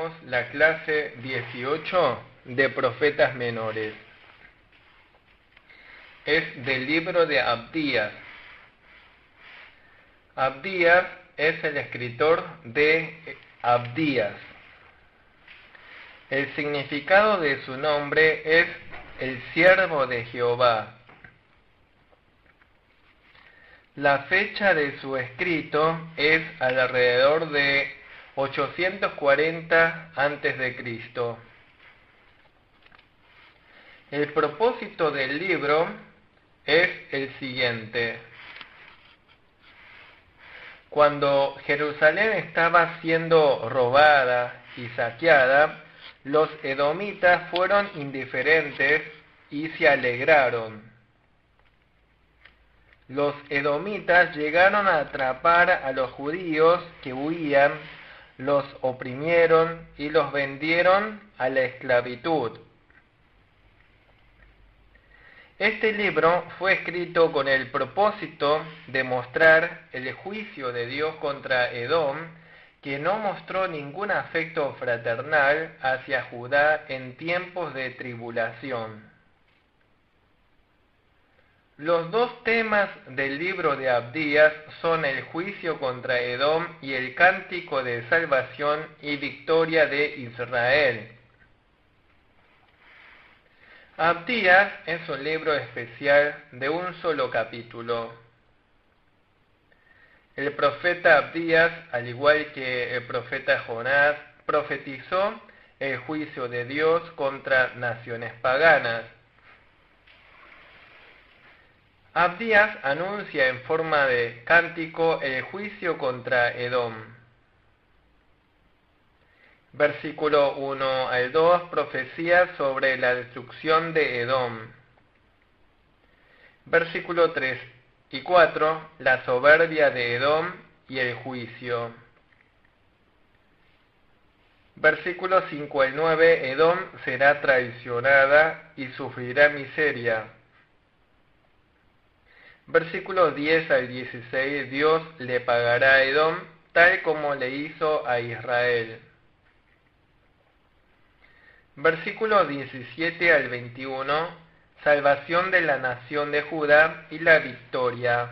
Comenzamos la clase 18 de Profetas Menores. Es del libro de Abdías. Abdías es el escritor de Abdías. El significado de su nombre es el siervo de Jehová. La fecha de su escrito es alrededor de 840 a.C. El propósito del libro es el siguiente. Cuando Jerusalén estaba siendo robada y saqueada, los edomitas fueron indiferentes y se alegraron. Los edomitas llegaron a atrapar a los judíos que huían, los oprimieron y los vendieron a la esclavitud. Este libro fue escrito con el propósito de mostrar el juicio de Dios contra Edom, que no mostró ningún afecto fraternal hacia Judá en tiempos de tribulación. Los dos temas del libro de Abdías son el juicio contra Edom y el cántico de salvación y victoria de Israel. Abdías es un libro especial de un solo capítulo. El profeta Abdías, al igual que el profeta Jonás, profetizó el juicio de Dios contra naciones paganas. Abdías anuncia en forma de cántico el juicio contra Edom. Versículo 1 al 2, profecía sobre la destrucción de Edom. Versículo 3 y 4, la soberbia de Edom y el juicio. Versículo 5 al 9, Edom será traicionada y sufrirá miseria. Versículos 10 al 16, Dios le pagará a Edom tal como le hizo a Israel. Versículos 17 al 21, salvación de la nación de Judá y la victoria.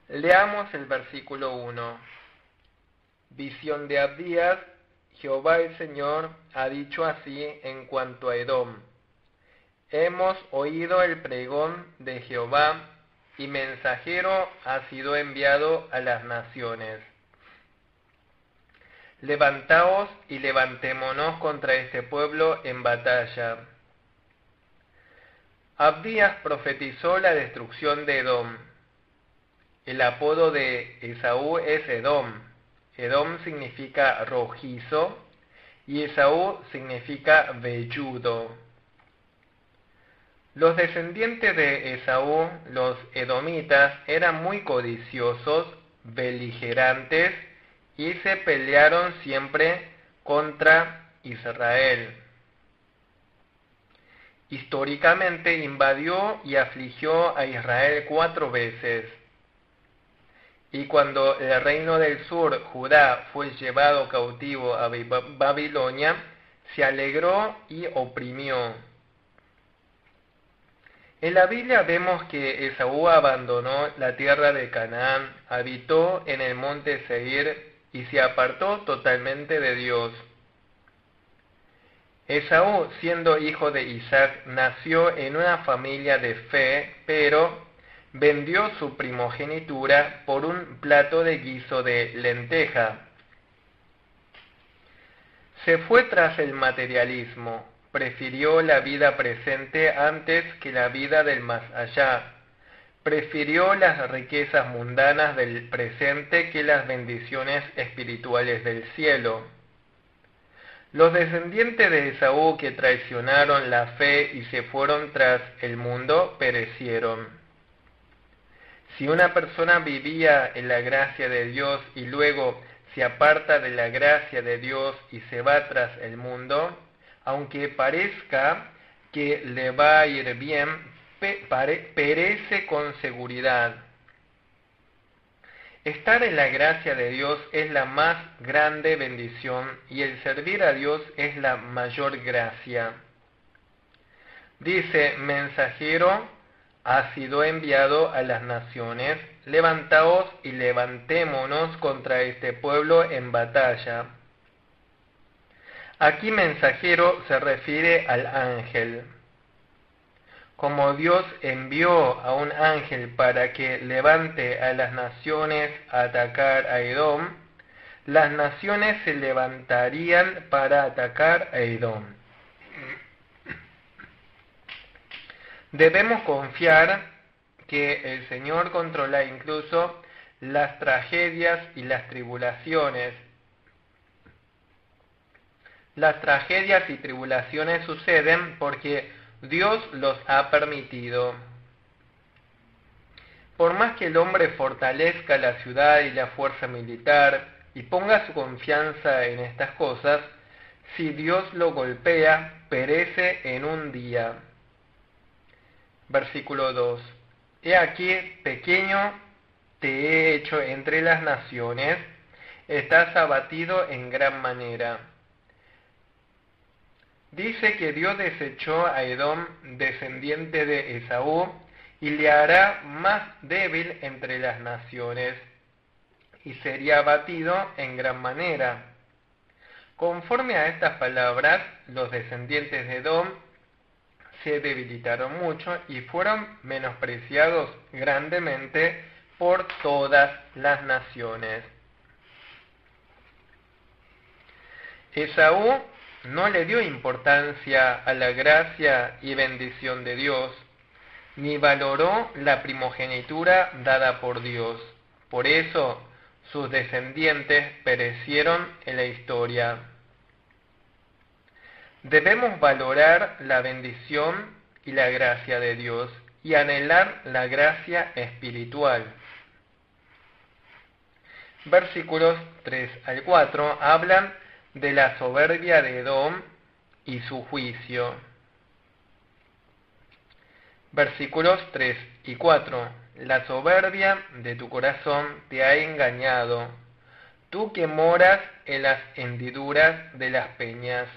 Leamos el versículo 1. Visión de Abdías, Jehová el Señor ha dicho así en cuanto a Edom. Hemos oído el pregón de Jehová, y mensajero ha sido enviado a las naciones. Levantaos y levantémonos contra este pueblo en batalla. Abdías profetizó la destrucción de Edom. El apodo de Esaú es Edom. Edom significa rojizo y Esaú significa velludo. Los descendientes de Esaú, los edomitas, eran muy codiciosos, beligerantes y se pelearon siempre contra Israel. Históricamente invadió y afligió a Israel 4 veces. Y cuando el reino del sur, Judá, fue llevado cautivo a Babilonia, se alegró y oprimió. En la Biblia vemos que Esaú abandonó la tierra de Canaán, habitó en el monte Seir y se apartó totalmente de Dios. Esaú, siendo hijo de Isaac, nació en una familia de fe, pero vendió su primogenitura por un plato de guiso de lenteja. Se fue tras el materialismo. Prefirió la vida presente antes que la vida del más allá. Prefirió las riquezas mundanas del presente que las bendiciones espirituales del cielo. Los descendientes de Esaú que traicionaron la fe y se fueron tras el mundo perecieron. Si una persona vivía en la gracia de Dios y luego se aparta de la gracia de Dios y se va tras el mundo, aunque parezca que le va a ir bien, perece con seguridad. Estar en la gracia de Dios es la más grande bendición y el servir a Dios es la mayor gracia. Dice, mensajero ha sido enviado a las naciones, levantaos y levantémonos contra este pueblo en batalla. Aquí mensajero se refiere al ángel. Como Dios envió a un ángel para que levante a las naciones a atacar a Edom, las naciones se levantarían para atacar a Edom. Debemos confiar que el Señor controla incluso las tragedias y las tribulaciones. Las tragedias y tribulaciones suceden porque Dios los ha permitido. Por más que el hombre fortalezca la ciudad y la fuerza militar y ponga su confianza en estas cosas, si Dios lo golpea, perece en un día. Versículo 2. He aquí, pequeño te he hecho entre las naciones, estás abatido en gran manera. Dice que Dios desechó a Edom, descendiente de Esaú, y le hará más débil entre las naciones, y sería abatido en gran manera. Conforme a estas palabras, los descendientes de Edom se debilitaron mucho y fueron menospreciados grandemente por todas las naciones. Esaú no le dio importancia a la gracia y bendición de Dios, ni valoró la primogenitura dada por Dios. Por eso sus descendientes perecieron en la historia. Debemos valorar la bendición y la gracia de Dios y anhelar la gracia espiritual. Versículos 3 al 4 hablan de la soberbia de Edom y su juicio. Versículos 3 y 4. La soberbia de tu corazón te ha engañado, tú que moras en las hendiduras de las peñas,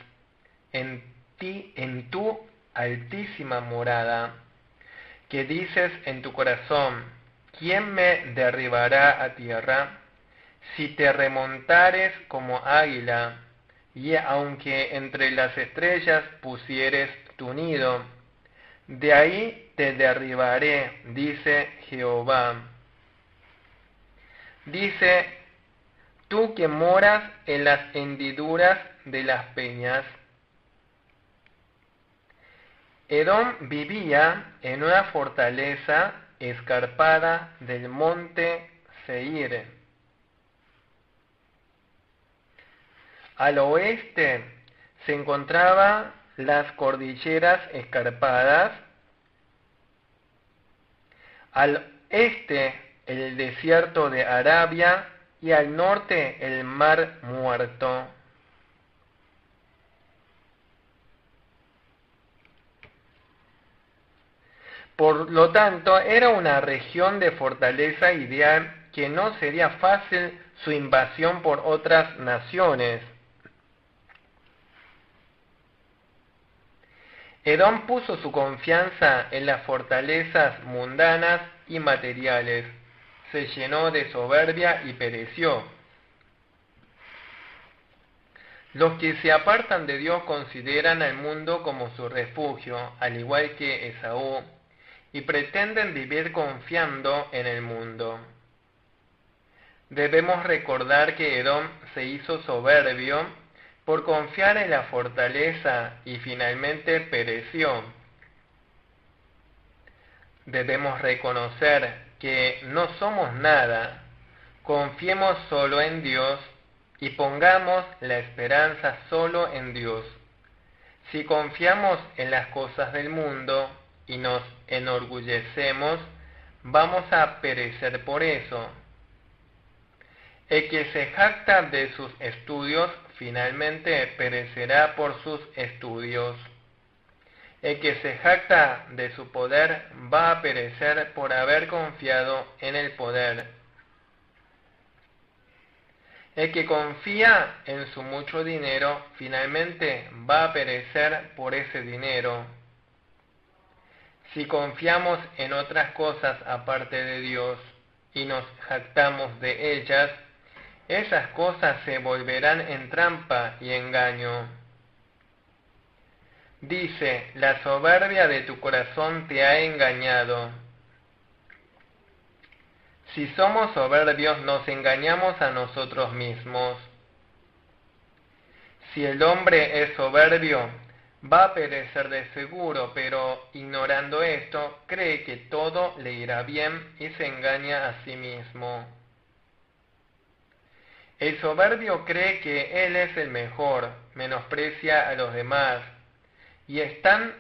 en tu altísima morada, que dices en tu corazón, ¿quién me derribará a tierra? Si te remontares como águila, y aunque entre las estrellas pusieres tu nido, de ahí te derribaré, dice Jehová. Dice, tú que moras en las hendiduras de las peñas. Edom vivía en una fortaleza escarpada del monte Seir. Al oeste se encontraban las cordilleras escarpadas, al este el desierto de Arabia y al norte el mar Muerto. Por lo tanto, era una región de fortaleza ideal que no sería fácil su invasión por otras naciones. Edom puso su confianza en las fortalezas mundanas y materiales, se llenó de soberbia y pereció. Los que se apartan de Dios consideran al mundo como su refugio, al igual que Esaú, y pretenden vivir confiando en el mundo. Debemos recordar que Edom se hizo soberbio por confiar en la fortaleza y finalmente pereció. Debemos reconocer que no somos nada, confiemos solo en Dios y pongamos la esperanza solo en Dios. Si confiamos en las cosas del mundo y nos enorgullecemos, vamos a perecer por eso. El que se jacta de sus estudios finalmente perecerá por sus estudios. El que se jacta de su poder va a perecer por haber confiado en el poder. El que confía en su mucho dinero finalmente va a perecer por ese dinero. Si confiamos en otras cosas aparte de Dios y nos jactamos de ellas, esas cosas se volverán en trampa y engaño. Dice, la soberbia de tu corazón te ha engañado. Si somos soberbios, nos engañamos a nosotros mismos. Si el hombre es soberbio, va a perecer de seguro, pero ignorando esto, cree que todo le irá bien y se engaña a sí mismo. El soberbio cree que él es el mejor, menosprecia a los demás, y están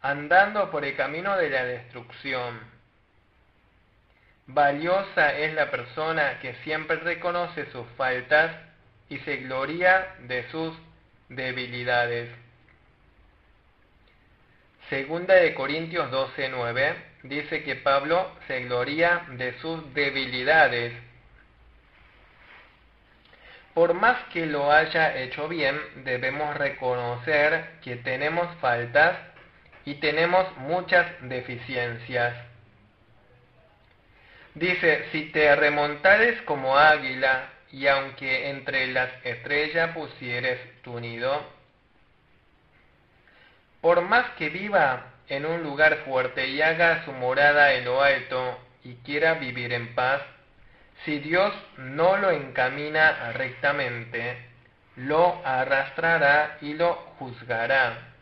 andando por el camino de la destrucción. Valiosa es la persona que siempre reconoce sus faltas y se gloria de sus debilidades. Segunda de Corintios 12:9 dice que Pablo se gloria de sus debilidades. Por más que lo haya hecho bien, debemos reconocer que tenemos faltas y tenemos muchas deficiencias. Dice, si te remontares como águila, y aunque entre las estrellas pusieres tu nido, por más que viva en un lugar fuerte y haga su morada en lo alto y quiera vivir en paz, si Dios no lo encamina rectamente, lo arrastrará y lo juzgará.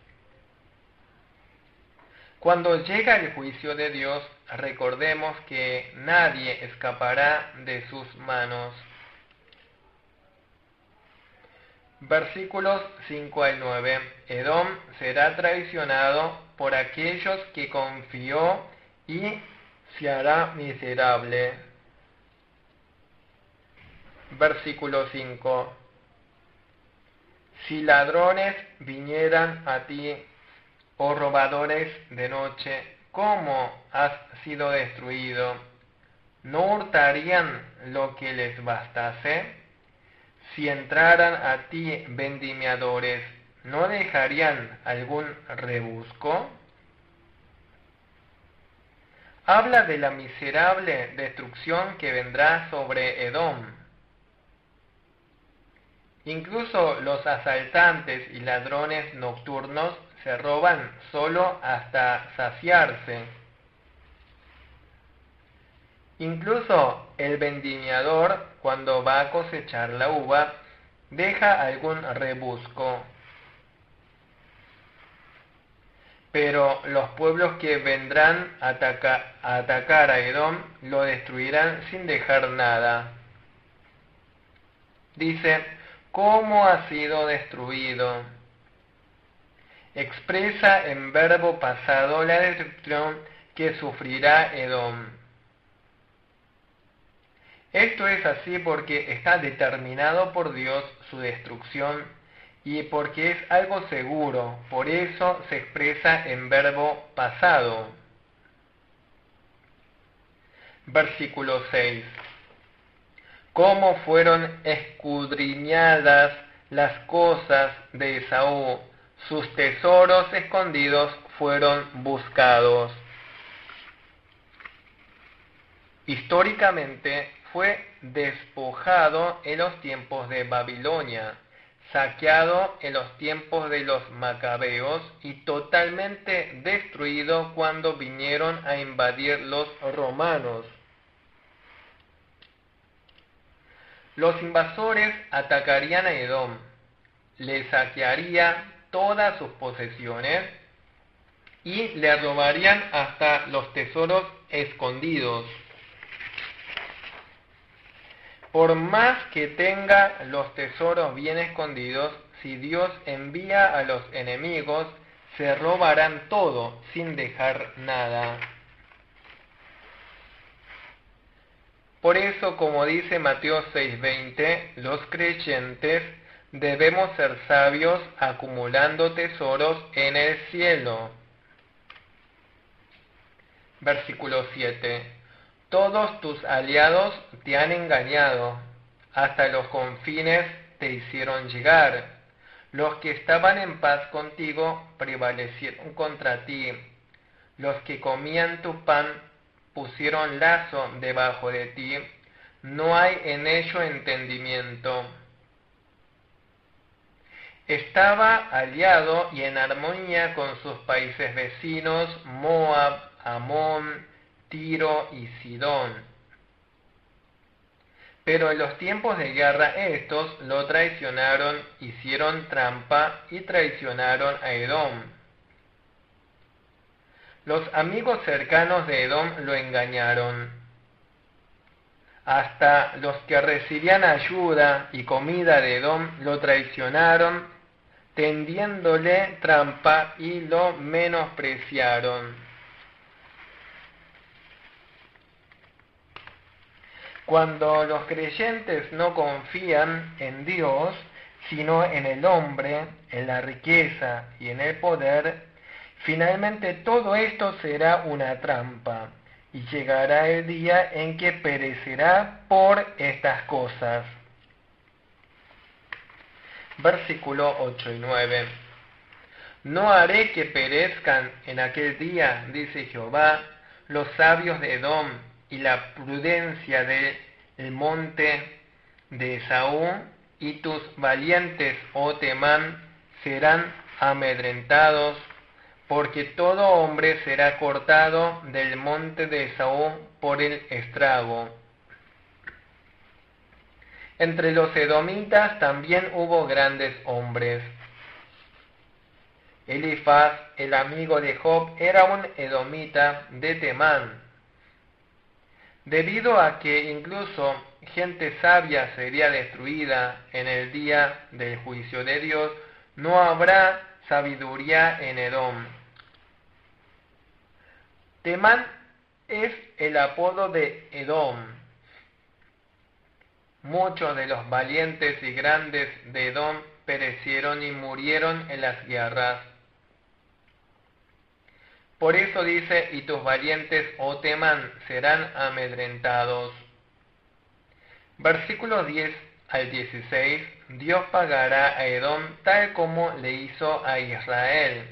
Cuando llega el juicio de Dios, recordemos que nadie escapará de sus manos. Versículos 5 al 9. Edom será traicionado por aquellos que confió y se hará miserable. Versículo 5. Si ladrones vinieran a ti, o robadores de noche, ¿cómo has sido destruido? ¿No hurtarían lo que les bastase? Si entraran a ti vendimiadores, ¿no dejarían algún rebusco? Habla de la miserable destrucción que vendrá sobre Edom. Incluso los asaltantes y ladrones nocturnos se roban solo hasta saciarse. Incluso el vendimiador, cuando va a cosechar la uva, deja algún rebusco. Pero los pueblos que vendrán a atacar a Edom lo destruirán sin dejar nada. Dice, ¿cómo ha sido destruido? Expresa en verbo pasado la destrucción que sufrirá Edom. Esto es así porque está determinado por Dios su destrucción y porque es algo seguro, por eso se expresa en verbo pasado. Versículo 6. Cómo fueron escudriñadas las cosas de Esaú, sus tesoros escondidos fueron buscados. Históricamente fue despojado en los tiempos de Babilonia, saqueado en los tiempos de los macabeos y totalmente destruido cuando vinieron a invadir los romanos. Los invasores atacarían a Edom, le saquearían todas sus posesiones y le robarían hasta los tesoros escondidos. Por más que tenga los tesoros bien escondidos, si Dios envía a los enemigos, se robarán todo sin dejar nada. Por eso, como dice Mateo 6:20, los creyentes debemos ser sabios acumulando tesoros en el cielo. Versículo 7. Todos tus aliados te han engañado, hasta los confines te hicieron llegar. Los que estaban en paz contigo prevalecieron contra ti. Los que comían tu pan pusieron lazo debajo de ti. No hay en ello entendimiento. Estaba aliado y en armonía con sus países vecinos, Moab, Amón, Tiro y Sidón. Pero en los tiempos de guerra estos lo traicionaron, hicieron trampa y traicionaron a Edom. Los amigos cercanos de Edom lo engañaron. Hasta los que recibían ayuda y comida de Edom lo traicionaron, tendiéndole trampa y lo menospreciaron. Cuando los creyentes no confían en Dios, sino en el hombre, en la riqueza y en el poder, finalmente todo esto será una trampa, y llegará el día en que perecerá por estas cosas. Versículo 8 y 9. No haré que perezcan en aquel día, dice Jehová, los sabios de Edom y la prudencia del monte de Esaú, y tus valientes, oh Temán, serán amedrentados, porque todo hombre será cortado del monte de Esaú por el estrago. Entre los edomitas también hubo grandes hombres. Elifaz, el amigo de Job, era un edomita de Temán. Debido a que incluso gente sabia sería destruida en el día del juicio de Dios, no habrá sabiduría en Edom. Temán es el apodo de Edom. Muchos de los valientes y grandes de Edom perecieron y murieron en las guerras. Por eso dice, y tus valientes, oh Temán, serán amedrentados. Versículos 10 al 16, Dios pagará a Edom tal como le hizo a Israel.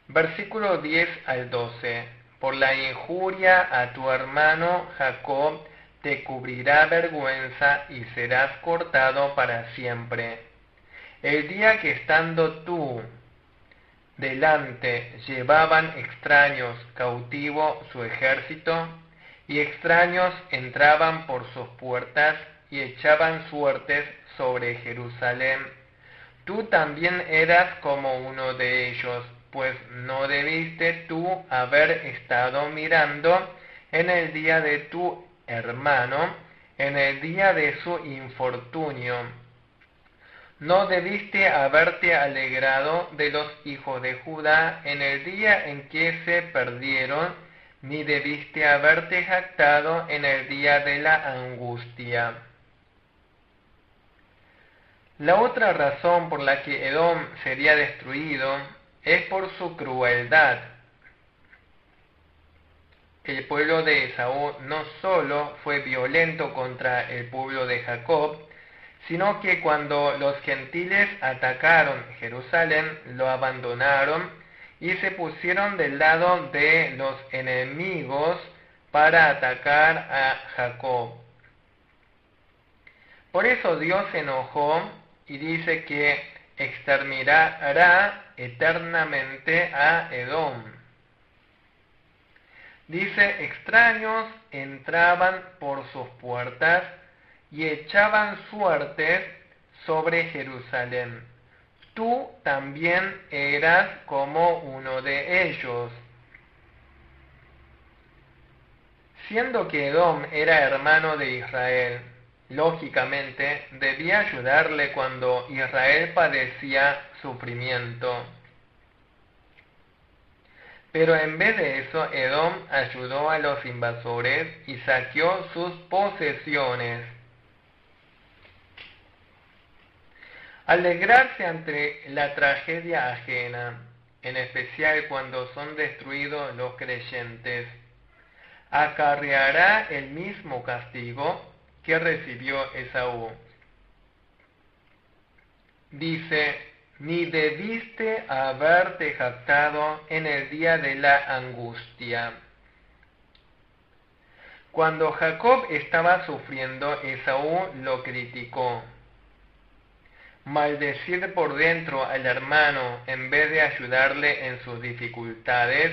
Versículo 10 al 12, por la injuria a tu hermano Jacob te cubrirá vergüenza y serás cortado para siempre. El día que estando tú delante llevaban extraños cautivo su ejército, y extraños entraban por sus puertas y echaban suertes sobre Jerusalén. Tú también eras como uno de ellos, pues no debiste tú haber estado mirando en el día de tu hermano, en el día de su infortunio. No debiste haberte alegrado de los hijos de Judá en el día en que se perdieron, ni debiste haberte jactado en el día de la angustia. La otra razón por la que Edom sería destruido es por su crueldad. El pueblo de Esaú no solo fue violento contra el pueblo de Jacob, sino que cuando los gentiles atacaron Jerusalén, lo abandonaron y se pusieron del lado de los enemigos para atacar a Jacob. Por eso Dios se enojó y dice que exterminará eternamente a Edom. Dice, extraños entraban por sus puertas y echaban suertes sobre Jerusalén. Tú también eras como uno de ellos. Siendo que Edom era hermano de Israel, lógicamente debía ayudarle cuando Israel padecía sufrimiento. Pero en vez de eso, Edom ayudó a los invasores y saqueó sus posesiones. Alegrarse ante la tragedia ajena, en especial cuando son destruidos los creyentes, acarreará el mismo castigo que recibió Esaú. Dice: ni debiste haberte jactado en el día de la angustia. Cuando Jacob estaba sufriendo, Esaú lo criticó. Maldecir por dentro al hermano en vez de ayudarle en sus dificultades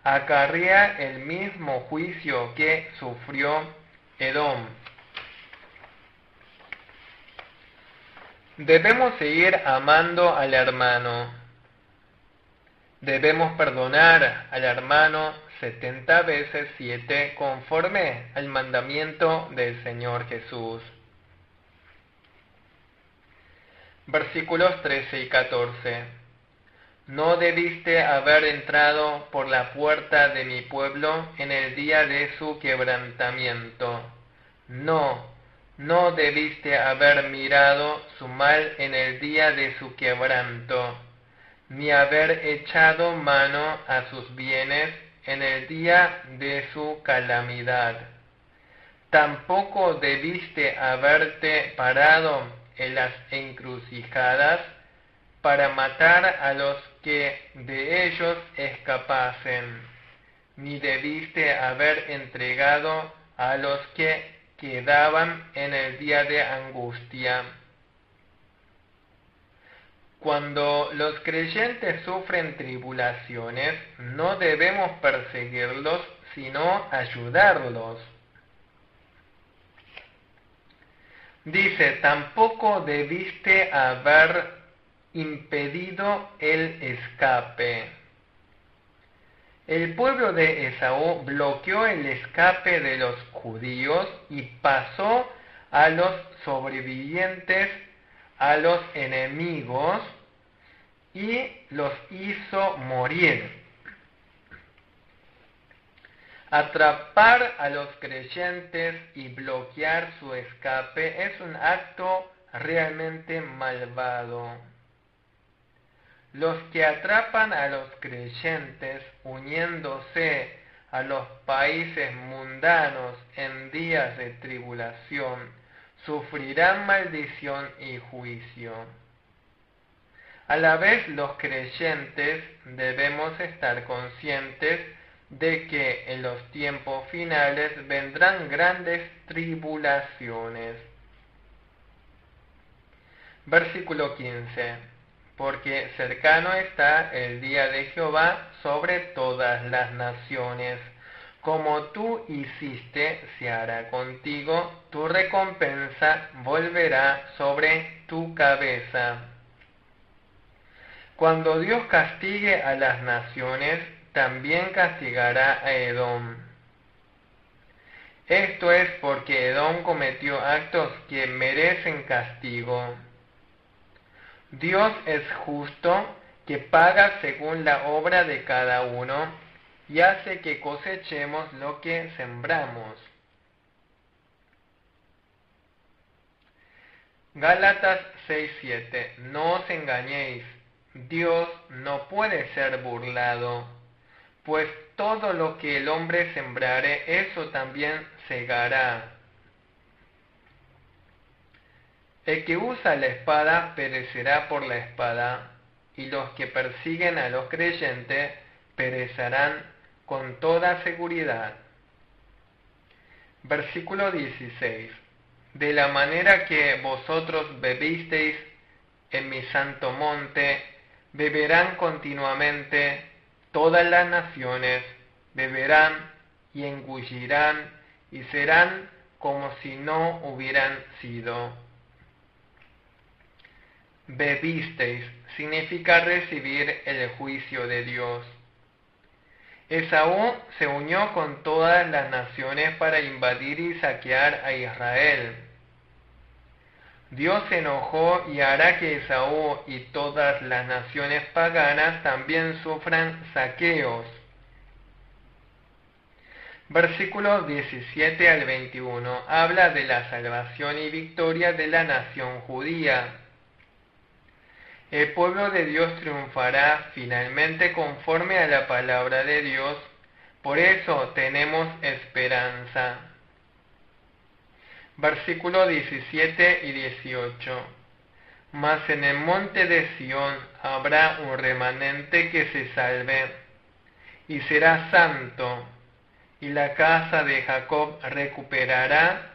acarrea el mismo juicio que sufrió Edom. Debemos seguir amando al hermano. Debemos perdonar al hermano 70 veces 7 conforme al mandamiento del Señor Jesús. Versículos 13 y 14. No debiste haber entrado por la puerta de mi pueblo en el día de su quebrantamiento. No debiste haber mirado su mal en el día de su quebranto, ni haber echado mano a sus bienes en el día de su calamidad. Tampoco debiste haberte parado en las encrucijadas para matar a los que de ellos escapasen, ni debiste haber entregado a los que quedaban en el día de angustia. Cuando los creyentes sufren tribulaciones, no debemos perseguirlos, sino ayudarlos. Dice: tampoco debiste haber impedido el escape. El pueblo de Esaú bloqueó el escape de los judíos y pasó a los sobrevivientes, a los enemigos, y los hizo morir. Atrapar a los creyentes y bloquear su escape es un acto realmente malvado. Los que atrapan a los creyentes uniéndose a los países mundanos en días de tribulación sufrirán maldición y juicio. A la vez, los creyentes debemos estar conscientes de que en los tiempos finales vendrán grandes tribulaciones. Versículo 15. Porque cercano está el día de Jehová sobre todas las naciones. Como tú hiciste, se hará contigo, tu recompensa volverá sobre tu cabeza. Cuando Dios castigue a las naciones, también castigará a Edom. Esto es porque Edom cometió actos que merecen castigo. Dios es justo, que paga según la obra de cada uno y hace que cosechemos lo que sembramos. Gálatas 6:7. No os engañéis, Dios no puede ser burlado, pues todo lo que el hombre sembrare, eso también segará. El que usa la espada perecerá por la espada, y los que persiguen a los creyentes perecerán con toda seguridad. Versículo 16. De la manera que vosotros bebisteis en mi santo monte, beberán continuamente todas las naciones, beberán y engullirán, y serán como si no hubieran sido. Bebisteis significa recibir el juicio de Dios. Esaú se unió con todas las naciones para invadir y saquear a Israel. Dios se enojó y hará que Esaú y todas las naciones paganas también sufran saqueos. Versículos 17 al 21 habla de la salvación y victoria de la nación judía. El pueblo de Dios triunfará finalmente conforme a la palabra de Dios, por eso tenemos esperanza. Versículo 17 y 18. Mas en el monte de Sión habrá un remanente que se salve, y será santo, y la casa de Jacob recuperará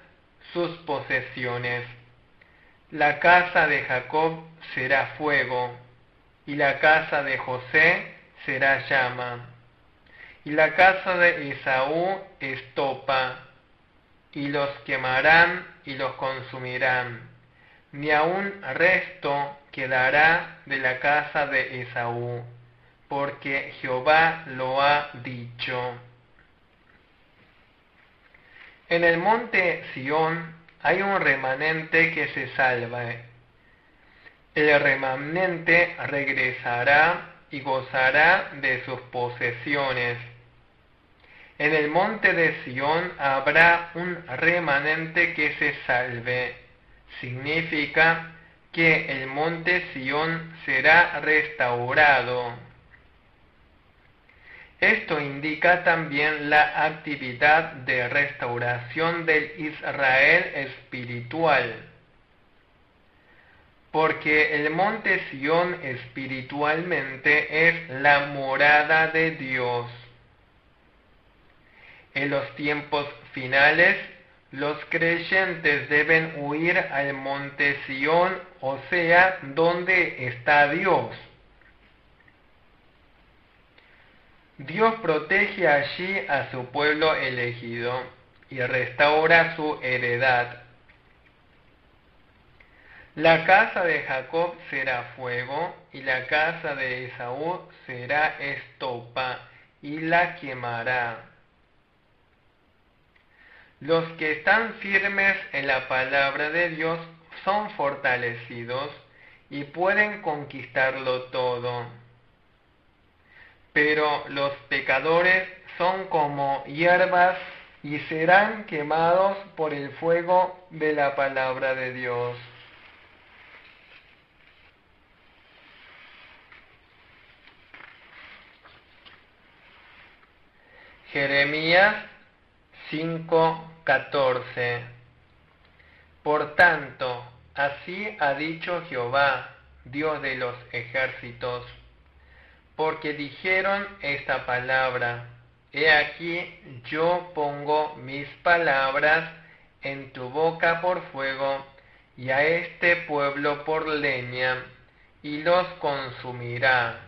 sus posesiones. La casa de Jacob será fuego, y la casa de José será llama, y la casa de Esaú estopa, y los quemarán y los consumirán. Ni aun resto quedará de la casa de Esaú, porque Jehová lo ha dicho. En el monte Sión hay un remanente que se salva. El remanente regresará y gozará de sus posesiones. En el monte de Sión habrá un remanente que se salve. Significa que el monte Sión será restaurado. Esto indica también la actividad de restauración del Israel espiritual, porque el monte Sión espiritualmente es la morada de Dios. En los tiempos finales, los creyentes deben huir al monte Sión, o sea, donde está Dios. Dios protege allí a su pueblo elegido y restaura su heredad. La casa de Jacob será fuego, y la casa de Esaú será estopa, y la quemará. Los que están firmes en la palabra de Dios son fortalecidos y pueden conquistarlo todo. Pero los pecadores son como hierbas y serán quemados por el fuego de la palabra de Dios. Jeremías 5:14. Por tanto, así ha dicho Jehová, Dios de los ejércitos, porque dijeron esta palabra: he aquí yo pongo mis palabras en tu boca por fuego, y a este pueblo por leña, y los consumirá.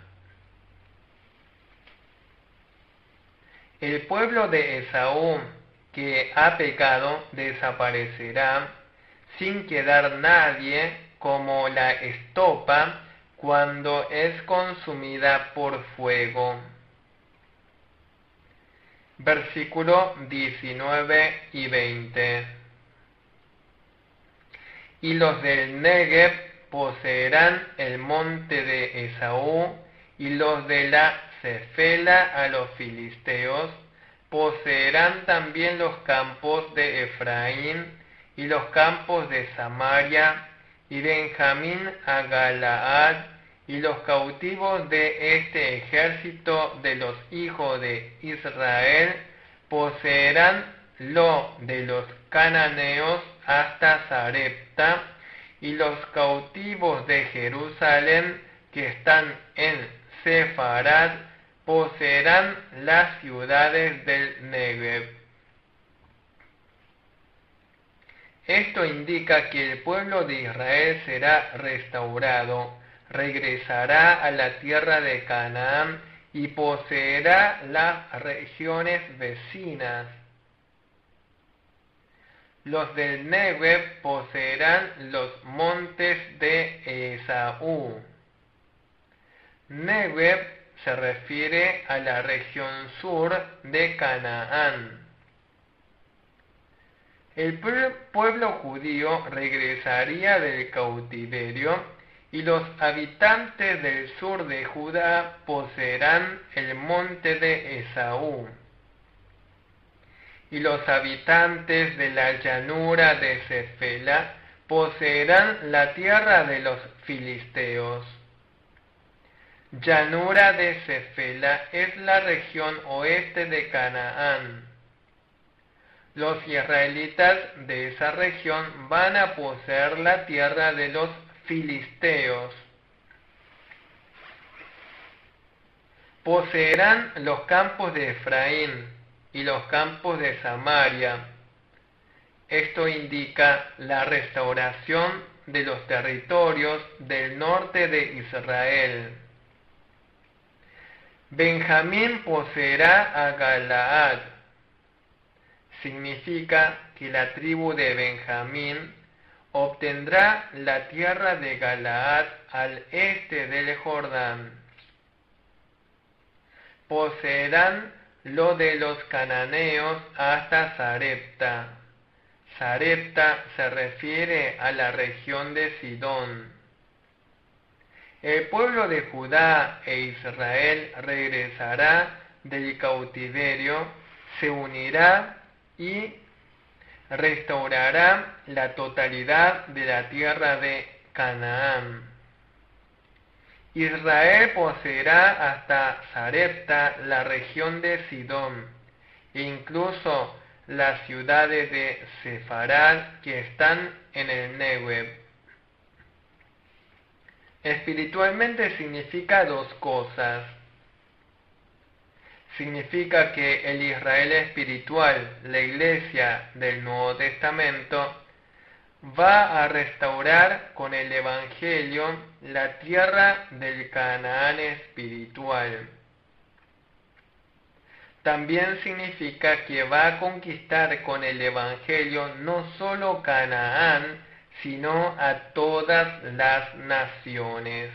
El pueblo de Esaú, que ha pecado, desaparecerá, sin quedar nadie, como la estopa cuando es consumida por fuego. Versículo 19 y 20. Y los del Negev poseerán el monte de Esaú, y los de la Cefela a los filisteos poseerán también los campos de Efraín y los campos de Samaria, y Benjamín a Galaad, y los cautivos de este ejército de los hijos de Israel poseerán lo de los cananeos hasta Sarepta, y los cautivos de Jerusalén que están en Sefarad poseerán las ciudades del Negev. Esto indica que el pueblo de Israel será restaurado, regresará a la tierra de Canaán y poseerá las regiones vecinas. Los del Negev poseerán los montes de Esaú. Negev se refiere a la región sur de Canaán. El pueblo judío regresaría del cautiverio, y los habitantes del sur de Judá poseerán el monte de Esaú. Y los habitantes de la llanura de Cefela poseerán la tierra de los filisteos. Llanura de Cefela es la región oeste de Canaán. Los israelitas de esa región van a poseer la tierra de los filisteos. Poseerán los campos de Efraín y los campos de Samaria. Esto indica la restauración de los territorios del norte de Israel. Benjamín poseerá a Galaad. Significa que la tribu de Benjamín obtendrá la tierra de Galaad al este del Jordán. Poseerán lo de los cananeos hasta Sarepta. Sarepta se refiere a la región de Sidón. El pueblo de Judá e Israel regresará del cautiverio, se unirá y restaurará la totalidad de la tierra de Canaán. Israel poseerá hasta Sarepta la región de Sidón e incluso las ciudades de Sefarad que están en el Negev. Espiritualmente significa dos cosas. Significa que el Israel espiritual, la iglesia del Nuevo Testamento, va a restaurar con el Evangelio la tierra del Canaán espiritual. También significa que va a conquistar con el Evangelio no solo Canaán, sino a todas las naciones.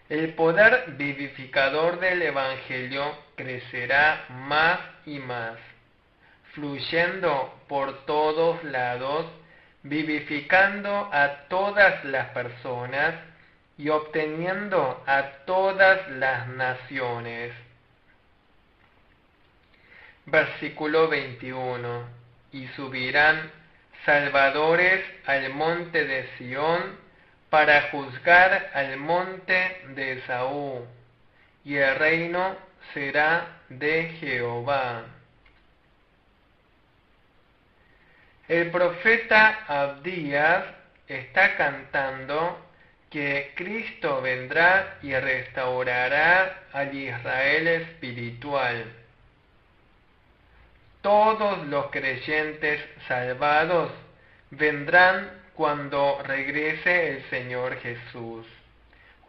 El poder vivificador del Evangelio crecerá más y más, fluyendo por todos lados, vivificando a todas las personas y obteniendo a todas las naciones. Versículo 21. Y subirán salvadores al monte de Sión para juzgar al monte de Esaú, y el reino será de Jehová. El profeta Abdías está cantando que Cristo vendrá y restaurará al Israel espiritual. Todos los creyentes salvados vendrán cuando regrese el Señor Jesús.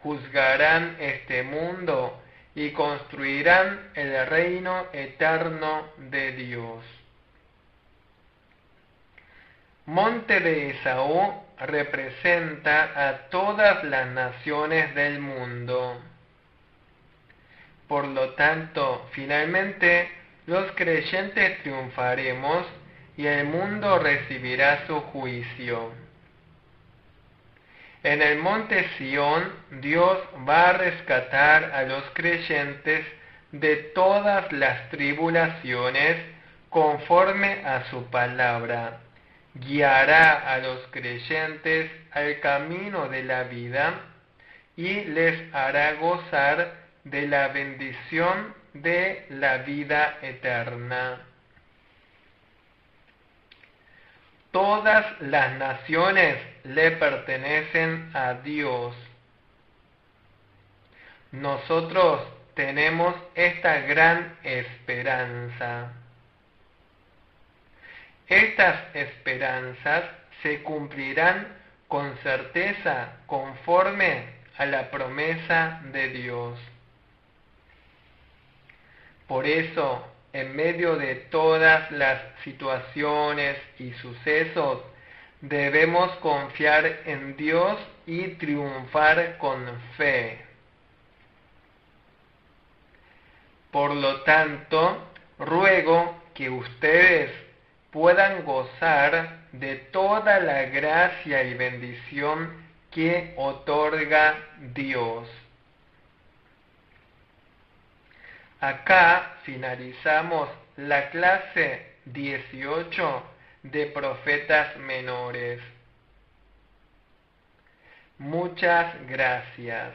Juzgarán este mundo y construirán el reino eterno de Dios. Monte de Esaú representa a todas las naciones del mundo. Por lo tanto, finalmente, los creyentes triunfaremos y el mundo recibirá su juicio. En el monte Sión, Dios va a rescatar a los creyentes de todas las tribulaciones conforme a su palabra. Guiará a los creyentes al camino de la vida y les hará gozar de la bendición de la vida eterna. Todas las naciones le pertenecen a Dios. Nosotros tenemos esta gran esperanza. Estas esperanzas se cumplirán con certeza conforme a la promesa de Dios. Por eso, en medio de todas las situaciones y sucesos, debemos confiar en Dios y triunfar con fe. Por lo tanto, ruego que ustedes puedan gozar de toda la gracia y bendición que otorga Dios. Acá finalizamos la clase 18 de profetas menores. Muchas gracias.